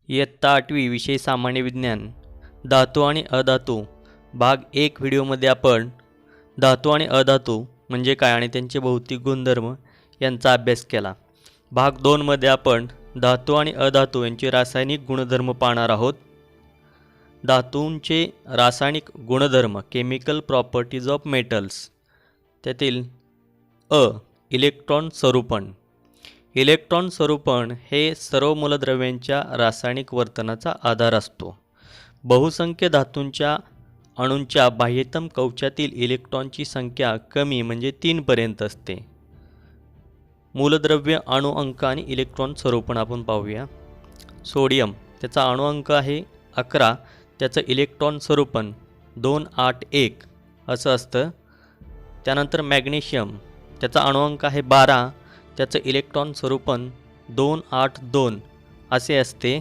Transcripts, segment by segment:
इयत्ता 8वी विषय सामान्य विज्ञान धातू आणि अधातू भाग 1 व्हिडिओमध्ये आपण धातू आणि अधातू म्हणजे काय आणि त्यांचे भौतिक गुणधर्म यांचा अभ्यास केला। भाग 2 मध्ये आपण धातू आणि अधातू यांचे रासायनिक गुणधर्म पाहणार आहोत। धातूंचे रासायनिक गुणधर्म केमिकल प्रॉपर्टीज ऑफ मेटल्स त्यातील इलेक्ट्रॉन स्वरूपण। इलेक्ट्रॉन स्वरूपण हे सर्व मूलद्रव्यांच्या रासायनिक वर्तनाचा आधार असतो। बहुसंख्य धातूंच्या अणूंच्या बाह्यतम कवचातील इलेक्ट्रॉनची संख्या कमी म्हणजे 3 पर्यंत असते। मूलद्रव्य अणु अंक आणि इलेक्ट्रॉन स्वरूपण आपण पाहूया। सोडियम त्याचा अणु अंक आहे 11, त्याचं इलेक्ट्रॉन स्वरूपण 281 असं असतं। त्यानंतर मॅग्नेशियम त्याचा अणु अंक आहे 12, त्याचं इलेक्ट्रॉन स्वरूपण 282 असे असते।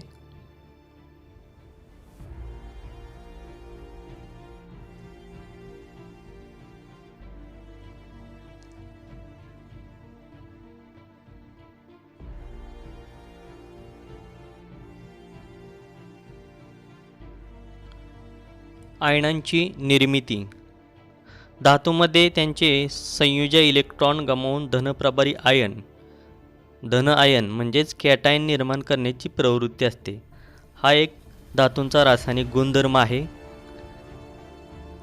आयनांची निर्मिती धातूमध्ये त्यांचे संयोजी इलेक्ट्रॉन गमावून धनप्रभारी धन आयन म्हणजेच कॅटायन निर्माण करण्याची प्रवृत्ती असते। हा एक धातूंचा रासायनिक गुणधर्म आहे।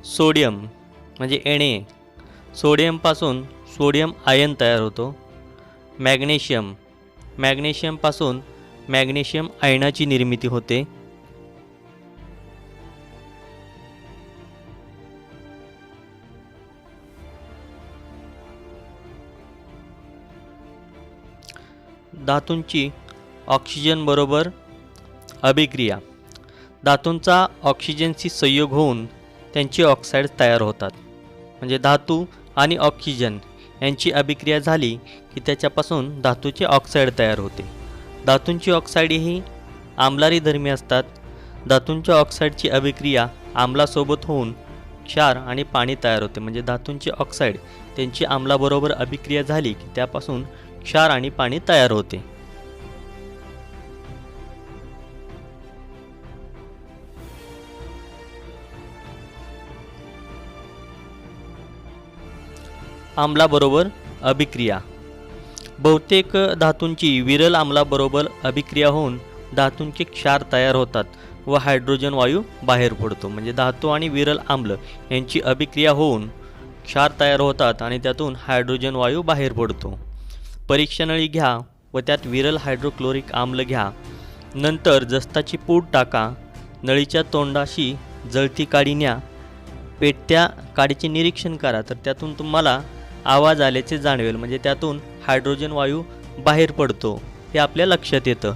सोडियम म्हणजे Na, सोडियमपासून सोडियम आयन तयार होतो। मॅग्नेशियमपासून मॅग्नेशियम आयनाची निर्मिती होते। धातूंची ऑक्सिजन बरोबर अभिक्रिया धातूंचा ऑक्सिजनशी संयोग होऊन त्यांचे ऑक्साईड तयार होतात। म्हणजे धातू आणि ऑक्सिजन यांची अभिक्रिया झाली की त्याच्यापासून धातूचे ऑक्साईड तयार होते। धातूंची ऑक्साईड ही आम्लारी धर्मी असतात। धातूंच्या ऑक्साईडची अभिक्रिया आम्लासोबत होऊन क्षार आणि पाणी तयार होते। म्हणजे धातूंची ऑक्साईड त्यांची आम्लाबरोबर अभिक्रिया झाली की त्यापासून क्षार आणि पाणी तयार होते। आम्लाबरोबर अभिक्रिया बहुतेक धातूंची विरल आम्लाबरोबर अभिक्रिया होऊन धातूंचे क्षार तयार होतात व हायड्रोजन वायू बाहेर पडतो। म्हणजे धातू आणि विरल आम्ल यांची अभिक्रिया होऊन क्षार तयार होतात आणि त्यातून हायड्रोजन वायू बाहेर पडतो। परीक्षा नळी घ्या व त्यात विरल हायड्रोक्लोरिक आम्ल घ्या। नंतर जस्ताची पूड टाका। नळीच्या तोंडाशी जळती काडी न्या। पेटत्या काडीचे निरीक्षण करा तर त्यातून तुम्हाला आवाज आल्याचे जाणवेल। म्हणजे त्यातून हायड्रोजन वायू बाहेर पडतो हे आपल्या लक्षात येतं।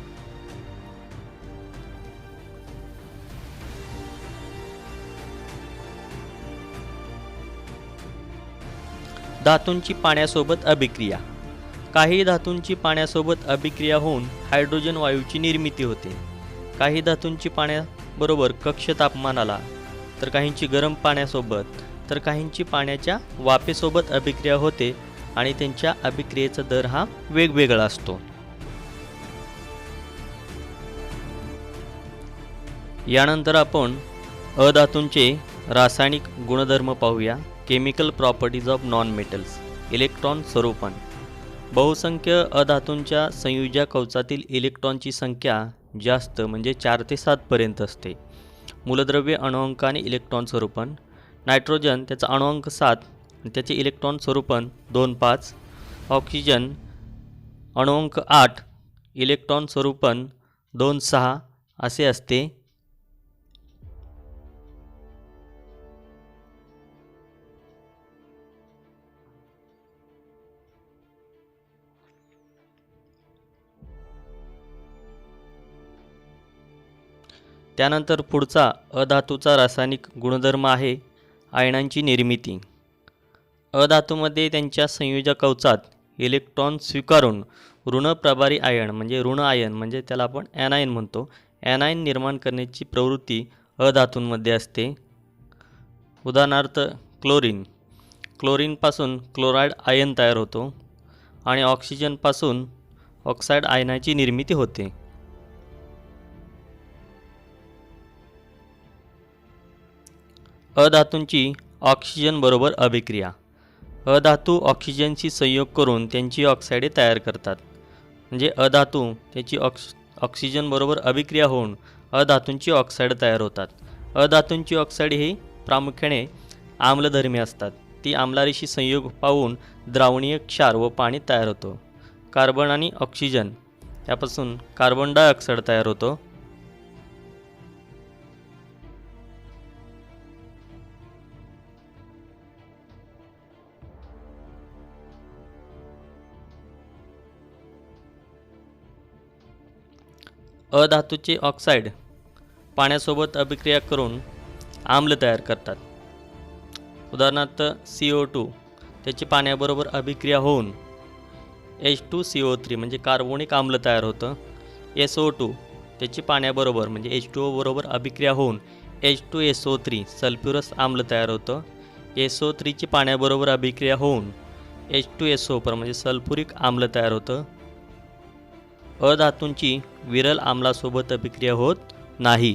धातूंची पाण्यासोबत अभिक्रिया काही धातूंची पाण्यासोबत अभिक्रिया होऊन हायड्रोजन वायूची निर्मिती होते। काही धातूंची पाण्याबरोबर कक्ष तापमानाला तर काहींची गरम पाण्यासोबत तर काहींची पाण्याच्या वाफेसोबत अभिक्रिया होते आणि त्यांच्या अभिक्रियेचा दर हा वेगवेगळा असतो। यानंतर आपण अधातूंचे रासायनिक गुणधर्म पाहूया। Chemical properties of non metals electron स्वरूपण बहुसंख्य अधातूंच्या संयोजी कवचातील इलेक्ट्रॉनची संख्या जास्त म्हणजे 4 ते 7 पर्यंत असते। मूलद्रव्य अणुअंक आणि इलेक्ट्रॉन स्वरूपण नायट्रोजन त्याचा अणुअंक 7 आणि त्याचे इलेक्ट्रॉन स्वरूपण 2,5। ऑक्सिजन अणुअंक 8, इलेक्ट्रॉन स्वरूपण 2,6 असे असते। त्यानंतर पुढचा अधातूचा रासायनिक गुणधर्म आहे आयनांची निर्मिती। अधातूमध्ये त्यांच्या संयोजी कवचात इलेक्ट्रॉन स्वीकारून ऋणप्रभारी आयन म्हणजे त्याला आपण ॲनायन म्हणतो, ॲनायन निर्माण करण्याची प्रवृत्ती अधातूंमध्ये असते। उदाहरणार्थ क्लोरीनपासून क्लोराईड आयन तयार होतो आणि ऑक्सिजनपासून ऑक्साईड आयनाची निर्मिती होते। अधातूंची ऑक्सिजन बरोबर अभिक्रिया. अधातू ऑक्सिजनशी संयोग करून त्यांची ऑक्साईडे तयार करतात. म्हणजे अधातू त्याची ऑक्सिजन बरोबर अभिक्रिया होऊन अधातूंची ऑक्साईड तयार होतात. अधातूंची ऑक्साईड ही प्रामुख्याने आम्लधर्मी असतात. ती आम्लारीशी संयोग पावून द्रावणीय क्षार व पाणी तयार होतो. कार्बन आणि ऑक्सिजन यापासून कार्बन डायऑक्साईड तयार होतो. अधातूचे ऑक्साईड पाण्यासोबत अभिक्रिया करून आम्ल तयार करतात. उदाहरणार्थ CO2 त्याची पाण्याबरोबर अभिक्रिया होऊन H2CO3 म्हणजे कार्बोनिक आम्ल तयार होतं. SO2 त्याची पाण्याबरोबर म्हणजे H2O बरोबर अभिक्रिया होऊन H2SO3 सल्फ्युरस आम्ल तयार होतं. SO3 ची पाण्याबरोबर अभिक्रिया होऊन H2SO म्हणजे सल्फ्युरिक आम्ल तयार होतं. अधातूंची विरल आम्लासोबत अभिक्रिया होत नाही.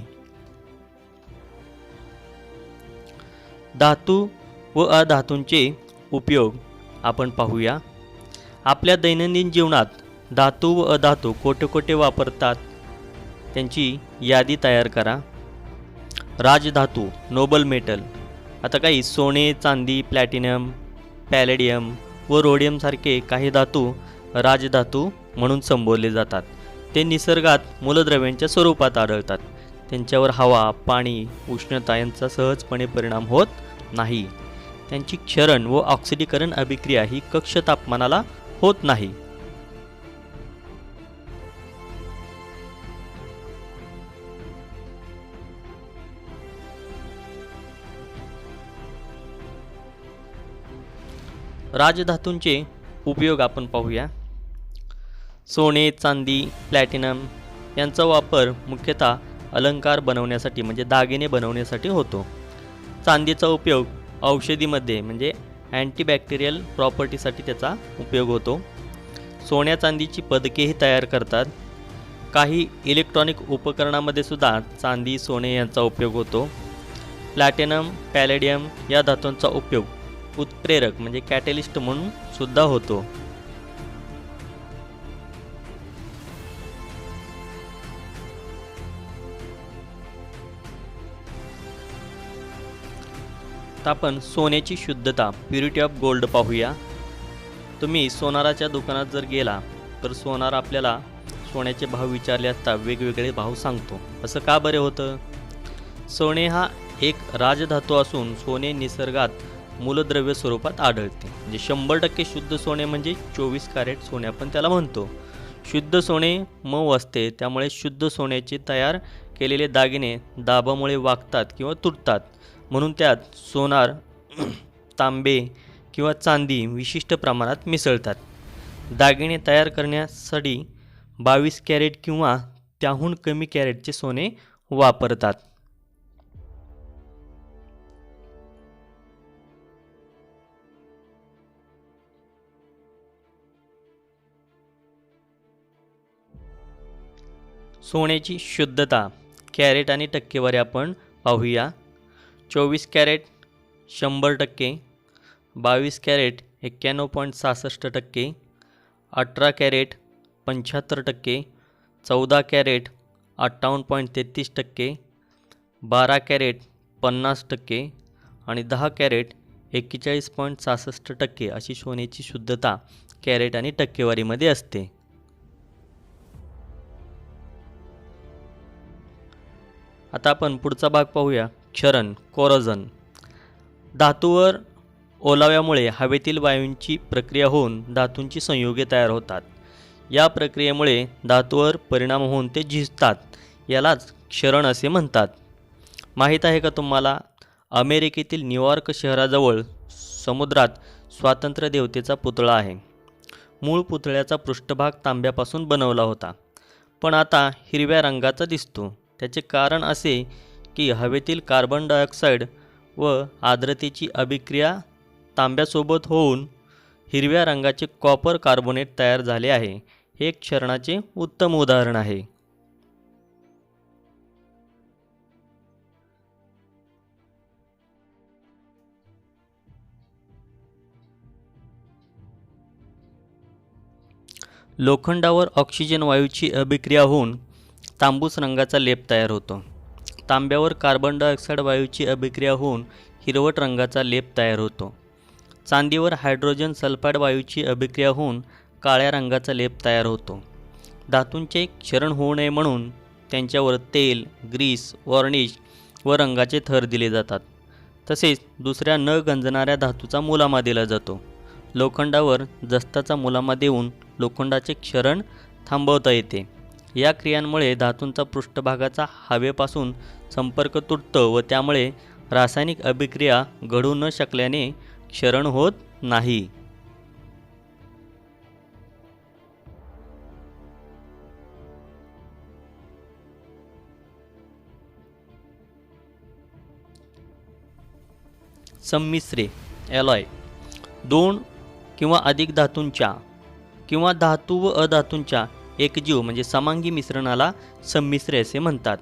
धातू व अधातूंचे उपयोग आपण पाहूया. आपल्या दैनंदिन जीवनात धातू व अधातू कोठे कोठे वापरतात त्यांची यादी तयार करा. राजधातू नोबल मेटल. आता काही सोने, चांदी, प्लॅटिनम, पॅलेडियम व रोडियमसारखे काही धातू राजधातू म्हणून संबोधले जातात. ते निसर्गात मूलद्रव्यांच्या स्वरूपात आढळतात. त्यांच्यावर हवा, पाणी, उष्णता यांचा सहजपणे परिणाम होत नाही. त्यांची क्षरण व ऑक्सिडीकरण अभिक्रिया ही कक्ष तापमानाला होत नाही. राजधातूंचे उपयोग आपण पाहूया. सोने, चांदी, प्लॅटिनम यांचा वापर मुख्यतः अलंकार बनवण्यासाठी म्हणजे दागिने बनवण्यासाठी होतो. चांदीचा उपयोग औषधीमध्ये म्हणजे अँटीबॅक्टेरियल प्रॉपर्टीसाठी त्याचा उपयोग होतो. सोन्या चांदीची पदकेही तयार करतात. काही इलेक्ट्रॉनिक उपकरणामध्ये सुद्धा चांदी, सोने यांचा उपयोग होतो. प्लॅटिनम, पॅलेडियम या धातूंचा उपयोग उत्प्रेरक म्हणजे कॅटलिस्ट म्हणून सुद्धा होतो. तर आपण सोन्याची शुद्धता प्युरिटी ऑफ गोल्ड पाहूया. तुम्ही सोनाराच्या दुकानात जर गेला तर सोनार आपल्याला सोन्याचे भाव विचारले असता वेगवेगळे भाव सांगतो. असं का बरे होतं? सोने हा एक राजधातू असून सोने निसर्गात मूलद्रव्य स्वरूपात आढळते. म्हणजे 100% शुद्ध सोने म्हणजे 24 कॅरेट सोने आपण त्याला म्हणतो. शुद्ध सोने मऊ असते, त्यामुळे शुद्ध सोन्याचे तयार केलेले दागिने दाबामुळे वाकतात किंवा तुटतात. म्हणून त्यात सोनार, तांबे किंवा चांदी विशिष्ट प्रमाणात मिसळतात. दागिने तयार करण्यासाठी 22 कॅरेट किंवा त्याहून कमी कॅरेटचे सोने वापरतात. सोन्याची शुद्धता कॅरेट आणि टक्केवारी आपण पाहूया. 24 carat 100%, 22 carat 91.66%, 18 carat 75%, 14 carat 58.33%, 12 carat 50% आणि 10 कॅरेट 41.66% अशी सोन्याची शुद्धता कॅरेट आणि टक्केवारीमध्ये असते. आता आपण पुढचा भाग पाहूया. क्षरण, कोरोजन. धातूवर ओलाव्यामुळे हवेतील वायूंची प्रक्रिया होऊन धातूंची संयुगे तयार होतात. या प्रक्रियेमुळे धातूवर परिणाम होऊन ते झिजतात. यालाच क्षरण असे म्हणतात. माहीत आहे का तुम्हाला, अमेरिकेतील न्यूयॉर्क शहराजवळ समुद्रात स्वातंत्र्य देवतेचा पुतळा आहे. मूळ पुतळ्याचा पृष्ठभाग तांब्यापासून बनवला होता, पण आता हिरव्या रंगाचा दिसतो. त्याचे कारण असे की हवेतील कार्बन डायऑक्साईड व आर्द्रतेची अभिक्रिया तांब्यासोबत होऊन हिरव्या रंगाचे कॉपर कार्बोनेट तयार झाले आहे. हे क्षरणाचे उत्तम उदाहरण आहे. लोखंडावर ऑक्सिजन वायूची अभिक्रिया होऊन तांबूस रंगाचा लेप तयार होतो. तांब्यावर कार्बन डायऑक्साईड वायूची अभिक्रिया होऊन हिरवट रंगाचा लेप तयार होतो. चांदीवर हायड्रोजन सल्फाइड वायूची अभिक्रिया होऊन काळ्या रंगाचा लेप तयार होतो. धातूंचे क्षरण होऊ नये म्हणून त्यांच्यावर तेल, ग्रीस, वॉर्निश व रंगाचे थर दिले जातात. तसेच दुसऱ्या न गंजणाऱ्या धातूचा मुलामा दिला जातो. लोखंडावर जस्ताचा मुलामा देऊन लोखंडाचे क्षरण थांबवता येते. या क्रियांमुळे धातूंचा पृष्ठभागाचा हवेपासून संपर्क तुटतो व त्यामुळे रासायनिक अभिक्रिया घडू न शकल्याने क्षरण होत नाही. संमिश्रे ॲलॉय दोन किंवा अधिक धातूंच्या किंवा धातू व अधातूंच्या एकजीव म्हणजे समांगी मिश्रणाला संमिश्रे असे म्हणतात.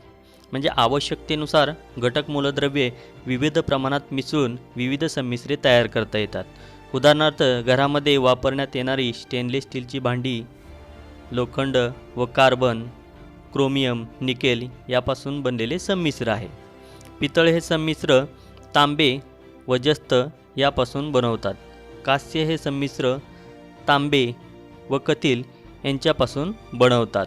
म्हणजे आवश्यकतेनुसार घटक मूलद्रव्ये विविध प्रमाणात मिसळून विविध संमिश्रे तयार करता येतात. उदाहरणार्थ घरामध्ये वापरण्यात येणारी स्टेनलेस स्टीलची भांडी लोखंड व कार्बन, क्रोमियम, निकेल यापासून बनलेले संमिश्र आहे. पितळ हे संमिश्र तांबे व जस्त यापासून बनवतात. कांस्य हे संमिश्र तांबे व कथील यांच्यापासून बनवतात.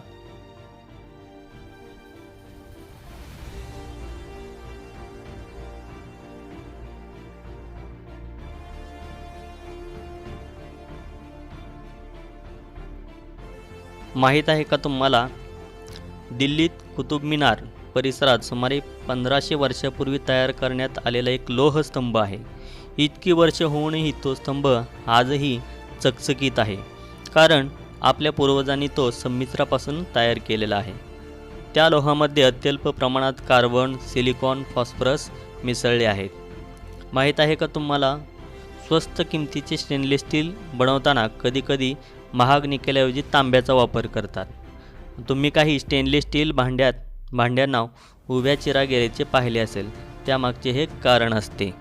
माहीत आहे का तुम्हाला, दिल्लीत कुतुब मिनार परिसरात सुमारे 1500 वर्षापूर्वी तयार करण्यात आलेला एक लोहस्तंभ आहे. इतकी वर्ष होऊनही तो स्तंभ आजही चकचकीत आहे, कारण आपल्या पूर्वजांनी तो संमिश्रापासून तयार केलेला आहे. त्या लोहामध्ये अत्यल्प प्रमाणात कार्बन, सिलिकॉन, फॉस्फरस मिसळले आहेत. माहीत आहे का तुम्हाला, स्वस्त किमतीचे स्टेनलेस स्टील बनवताना कधीकधी महाग निकेलऐवजी तांब्याचा वापर करतात. तुम्ही काही स्टेनलेस स्टील भांड्यांना उभ्या चिरा गेल्याचे पाहिले असेल. त्यामागचे हे कारण असते.